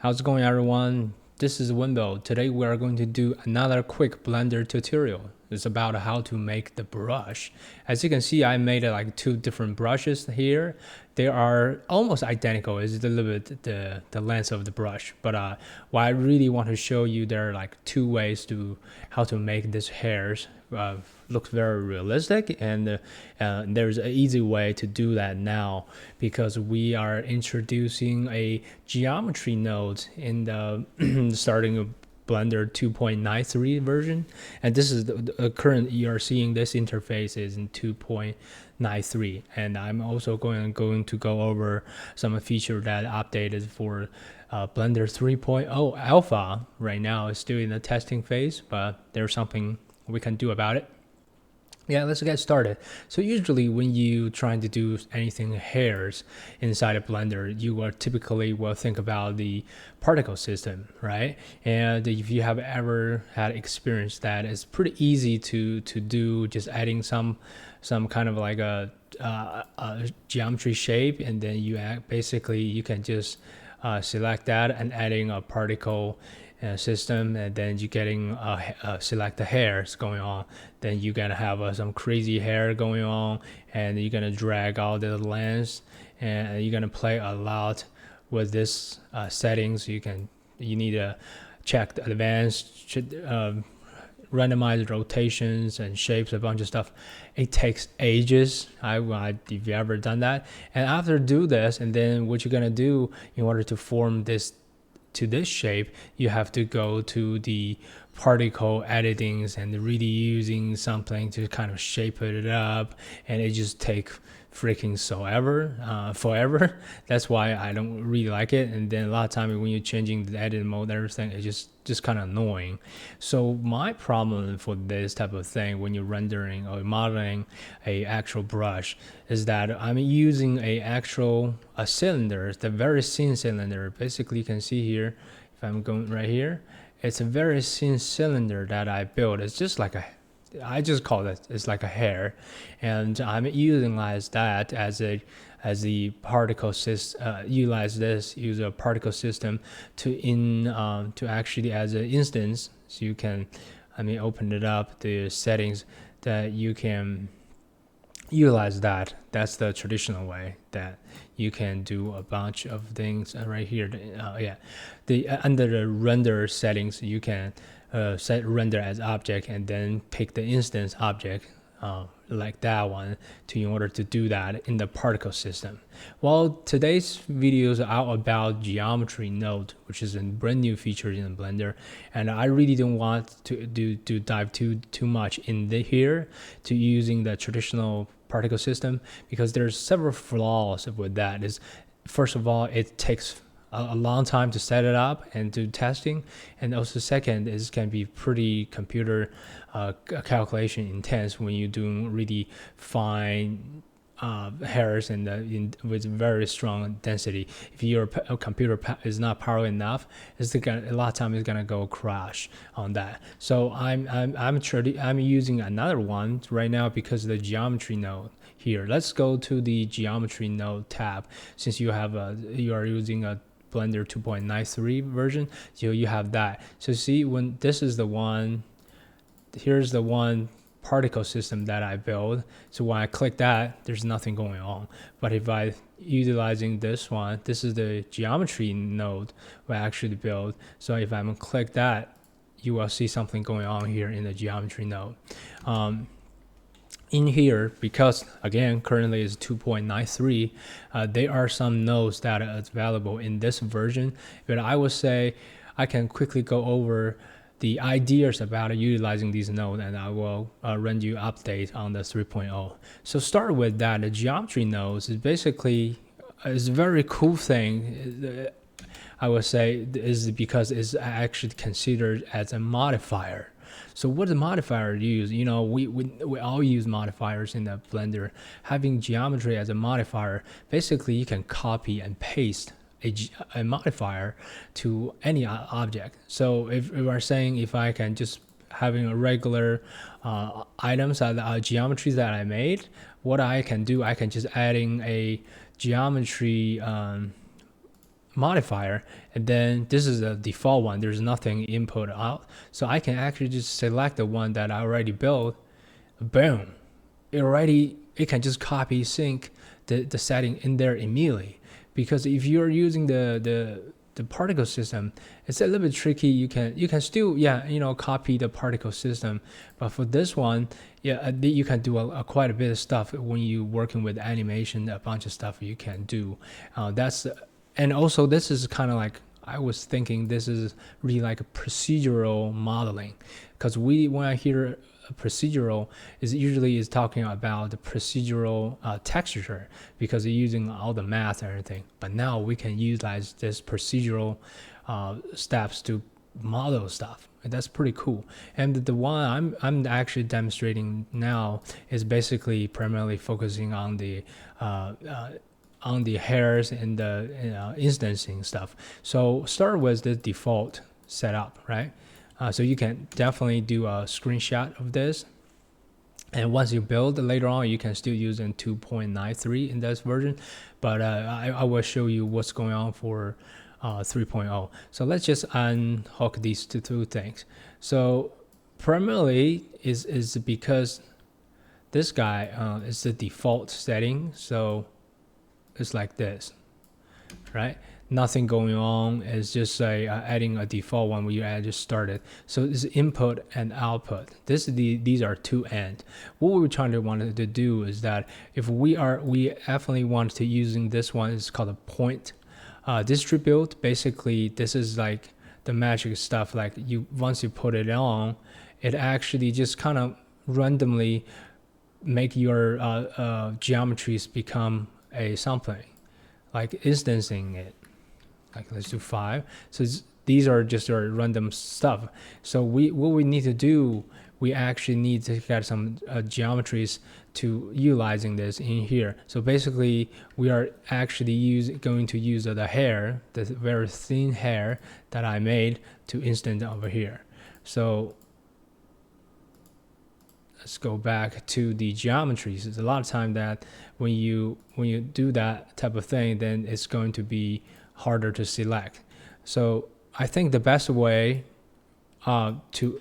How's it going, everyone? This is Wimbo. Today we are going to do another quick Blender tutorial. It's about how to make the brush. As you can see, I made like two different brushes here. They are almost identical. It's a little bit the length of the brush. But what I really want to show you, there are like two ways to how to make these hairs look very realistic, and there's an easy way to do that now because we are introducing a geometry node in the starting of Blender 2.93 version, and this is the current you are seeing. This interface is in 2.93, and I'm also going to go over some feature that updated for Blender 3.0 alpha. Right now it's still in the testing phase, but there's something we can do about it. Yeah, let's get started. So usually when you trying to do anything hairs inside a Blender, you will typically think about the particle system, right? And if you have ever had experience that, it's pretty easy to do, just adding some kind of like a geometry shape, and then basically you can just select that and adding a particle system, and then you getting select the hairs going on. Then you're gonna have some crazy hair going on, and you're gonna drag all the lengths, and you're gonna play a lot with this settings. You need to check the advanced randomize rotations and shapes, a bunch of stuff. It takes ages. If you ever done that, and after do this, and then what you're gonna do in order to form this to this shape, you have to go to the particle editings and really using something to kind of shape it up, and it just takes freaking forever. That's why I don't really like it. And then a lot of times when you're changing the edit mode, everything is just kind of annoying. So my problem for this type of thing when you're rendering or modeling a actual brush is that I'm using a cylinder, the very thin cylinder. Basically you can see here, if I'm going right here, it's a very thin cylinder that I built. It's just like I just call it's like a hair, and I'm utilize that as the particle system. Use a particle system to actually as an instance. So you can, open it up the settings that you can utilize that. That's the traditional way that you can do a bunch of things right here. Under the render settings, you can set render as object and then pick the instance object like that one in order to do that in the particle system. Well, today's videos are all about geometry node, which is a brand new feature in Blender, and I really don't want to dive too much in here to using the traditional particle system, because there's several flaws with that. First of all, it takes a long time to set it up and do testing, and also second is can be pretty computer calculation intense when you're doing really fine hairs and with very strong density. If your computer is not powerful enough, a lot of time it's gonna go crash on that. So I'm using another one right now because of the geometry node here. Let's go to the geometry node tab. Since you are using a Blender 2.93 version, so you have that. So see, when this is the one, here's the one particle system that I built. So when I click that, there's nothing going on. But if I utilizing this one, this is the geometry node I actually built. So if I'm gonna click that, you will see something going on here in the geometry node. In here, because again currently is 2.93, there are some nodes that are available in this version, but I would say I can quickly go over the ideas about utilizing these nodes, and I will run you update on the 3.0. So start with that. The geometry nodes is basically is a very cool thing. I would say is because it's actually considered as a modifier. So what the modifier use? We all use modifiers in the Blender. Having geometry as a modifier, basically you can copy and paste a modifier to any object. So if we're saying if I can just having a regular items geometries that I made, what I can do, I can just adding a geometry modifier, and then this is a default one. There's nothing input out, so I can actually just select the one that I already built. Boom, it can just copy sync the setting in there immediately. Because if you're using the particle system, it's a little bit tricky. You can still copy the particle system, but for this one, you can do quite a bit of stuff when you're working with animation. A bunch of stuff you can do. And also this is kind of like, I was thinking this is really like a procedural modeling, because when I hear procedural is usually talking about the procedural texture, because you're using all the math and everything. But now we can utilize this procedural steps to model stuff, and that's pretty cool. And the one I'm actually demonstrating now is basically primarily focusing on the hairs and the instancing stuff. So start with the default setup, right? So you can definitely do a screenshot of this, and once you build later on, you can still use in 2.93 in this version, but I will show you what's going on for 3.0. So let's just unhook these two things. So primarily is because this guy is the default setting, so it's like this, right? Nothing going on. It's just adding a default one where you just started. So it's input and output. These are two ends. What we wanted to do is that if we definitely want to using this one, it's called a point distribute. Basically, this is like the magic stuff. Like once you put it on, it actually just kind of randomly make your geometries become something, like instancing it. Like let's do 5. So these are just our random stuff. So what we need to do, we actually need to get some geometries to utilizing this in here. So basically, we are actually going to use the hair, the very thin hair that I made, to instant over here. So let's go back to the geometries. There's a lot of time that when you do that type of thing, then it's going to be harder to select. So I think the best way to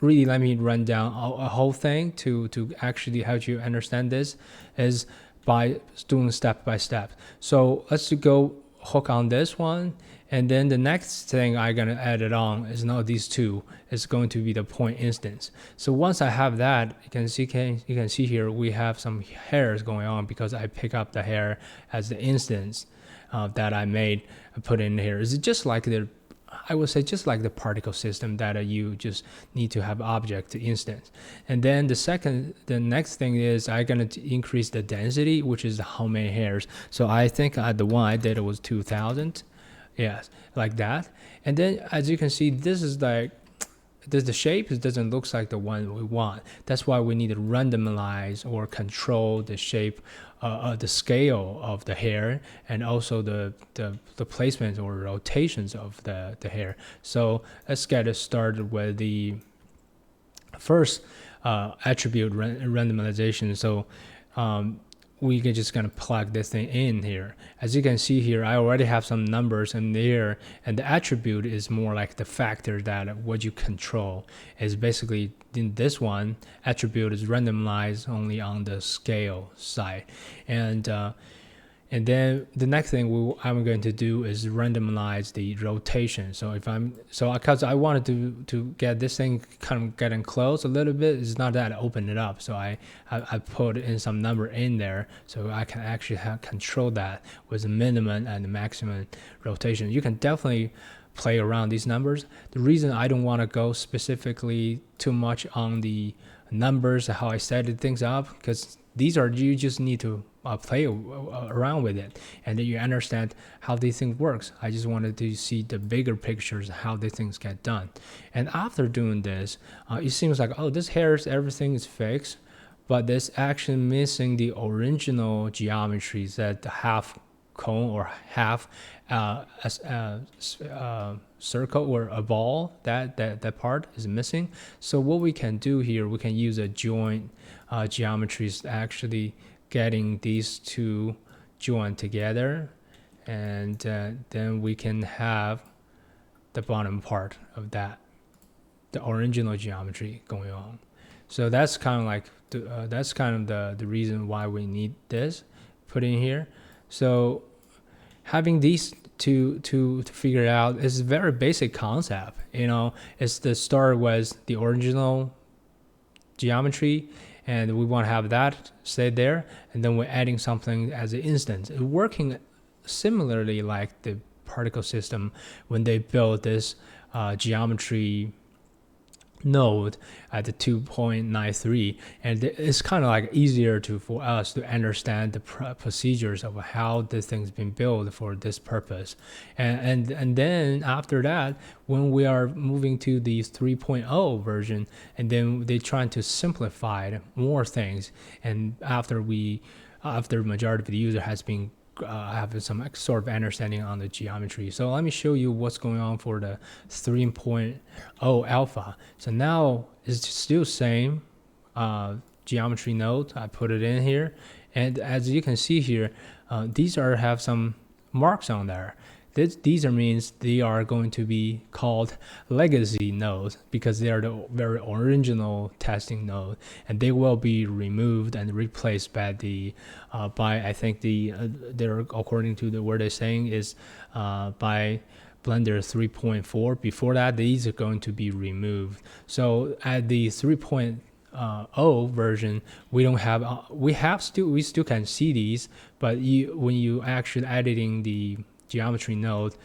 really let me run down a whole thing to actually help you understand this is by doing step by step. So let's go hook on this one, and then the next thing I'm gonna add it on is not these two. It's going to be the point instance. So once I have that, you can see here we have some hairs going on because I pick up the hair as the instance that I made and put in here. Is just like I would say just like the particle system that you just need to have object to instance. And then the next thing is I'm gonna increase the density, which is how many hairs. So I think the one I did was 2000. Yes, like that. And then as you can see, this is like the shape doesn't look like the one we want. That's why we need to randomize or control the shape, the scale of the hair, and also the placement or rotations of the hair. So let's get started with the first attribute randomization. So we can just gonna plug this thing in here. As you can see here, I already have some numbers in there, and the attribute is more like the factor that what you control is basically in this one. Attribute is randomized only on the scale side, and then the next thing I'm going to do is randomize the rotation. So because I wanted to get this thing kind of getting close a little bit, it's not that I open it up. So I put in some number in there so I can actually control that with the minimum and the maximum rotation. You can definitely play around these numbers. The reason I don't want to go specifically too much on the numbers, how I set things up, because these are, you just need to play around with it, and then you understand how these things works. I just wanted to see the bigger pictures, how these things get done. And after doing this, it seems like, oh, this hairs, everything is fixed, but there's actually missing the original geometries, that the half cone or half circle or a ball, that part is missing. So what we can do here, we can use a joint geometries, actually getting these two joined together, and then we can have the bottom part of that, the original geometry going on. So that's kind of like the reason why we need this put in here. So having these to figure out is a very basic concept. It's the start was the original geometry, and we want to have that stay there, and then we're adding something as an instance. It's working similarly like the particle system when they built this geometry node at the 2.93, and it's kind of like easier for us to understand the procedures of how this thing's been built for this purpose. And then after that, when we are moving to the 3.0 version, and then they're trying to simplify more things, and after majority of the user has been have some sort of understanding on the geometry. So let me show you what's going on for the 3.0 alpha. So now it's still same geometry node. I put it in here, and as you can see here, these have some marks on there. These means they are going to be called legacy nodes because they are the very original testing node, and they will be removed and replaced by I think they're according to where they're saying is by Blender 3.4. Before that, these are going to be removed. So at the 3.0 version, we still can see these, but when you actually editing the geometry node,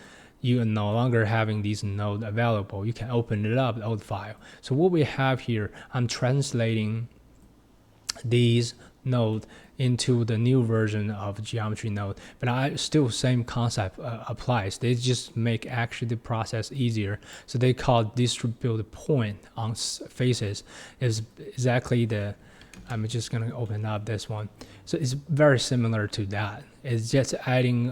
you are no longer having these node available. You can open it up, the old file. So what we have here, I'm translating these node into the new version of geometry node, but still same concept applies. They just make actually the process easier. So they call distribute point on faces is exactly I'm just going to open up this one. So it's very similar to that. It's just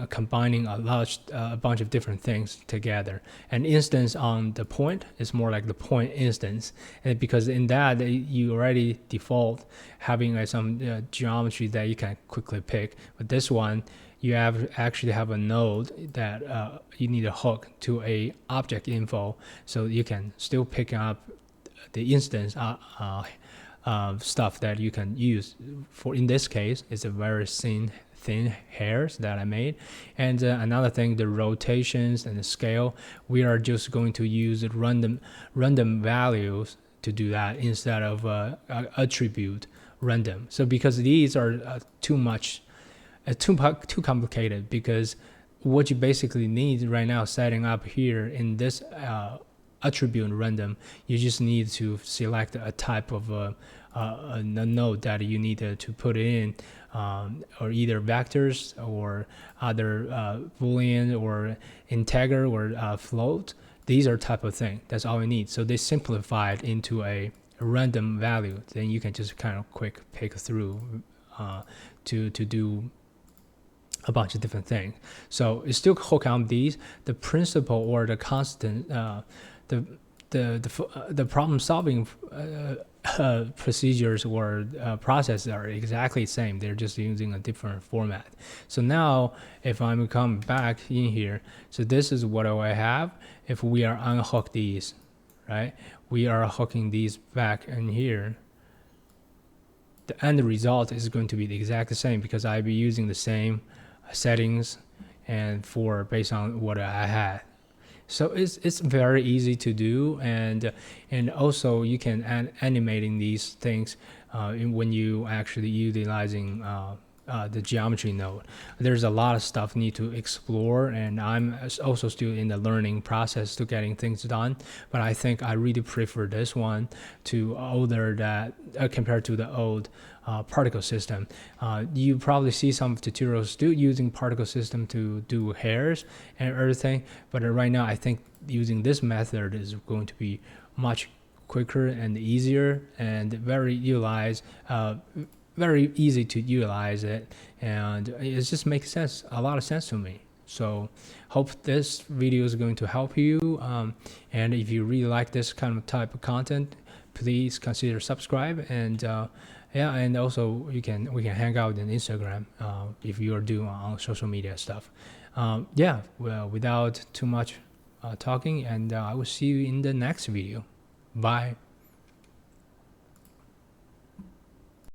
combining a bunch of different things together. An instance on the point is more like the point instance, and because in that you already default having some geometry that you can quickly pick. But this one, you actually have a node that you need a hook to a object info, so you can still pick up the instance stuff that you can use. For in this case, it's a very thin hairs that I made. And another thing, the rotations and the scale, we are just going to use random values to do that instead of attribute random. So because these are too complicated, because what you basically need right now setting up here in this attribute random, you just need to select a type of a node that you need to put in, or either vectors or other boolean or integer or float. These are type of thing. That's all we need. So they simplified into a random value. Then you can just kind of quick pick through to do a bunch of different things. So it's still hook on these. The principle or the constant, the problem solving procedures or processes are exactly the same. They're just using a different format. So now if I'm come back in here, so this is what I have. If we are unhook these, right, we are hooking these back in here, the end result is going to be the exact same because I'll be using the same settings and based on what I had. So it's very easy to do, and also you can animating these things when you actually utilizing the geometry node. There's a lot of stuff need to explore, and I'm also still in the learning process to getting things done. But I think I really prefer this one to older compared to the old particle system. You probably see some tutorials still using particle system to do hairs and everything, but right now I think using this method is going to be much quicker and easier and very easy to utilize it, and it just makes a lot of sense to me. So hope this video is going to help you, and if you really like this kind of type of content, please consider subscribe, and and also we can hang out on Instagram if you are doing on social media stuff. Yeah, well, without too much talking, and I will see you in the next video. Bye.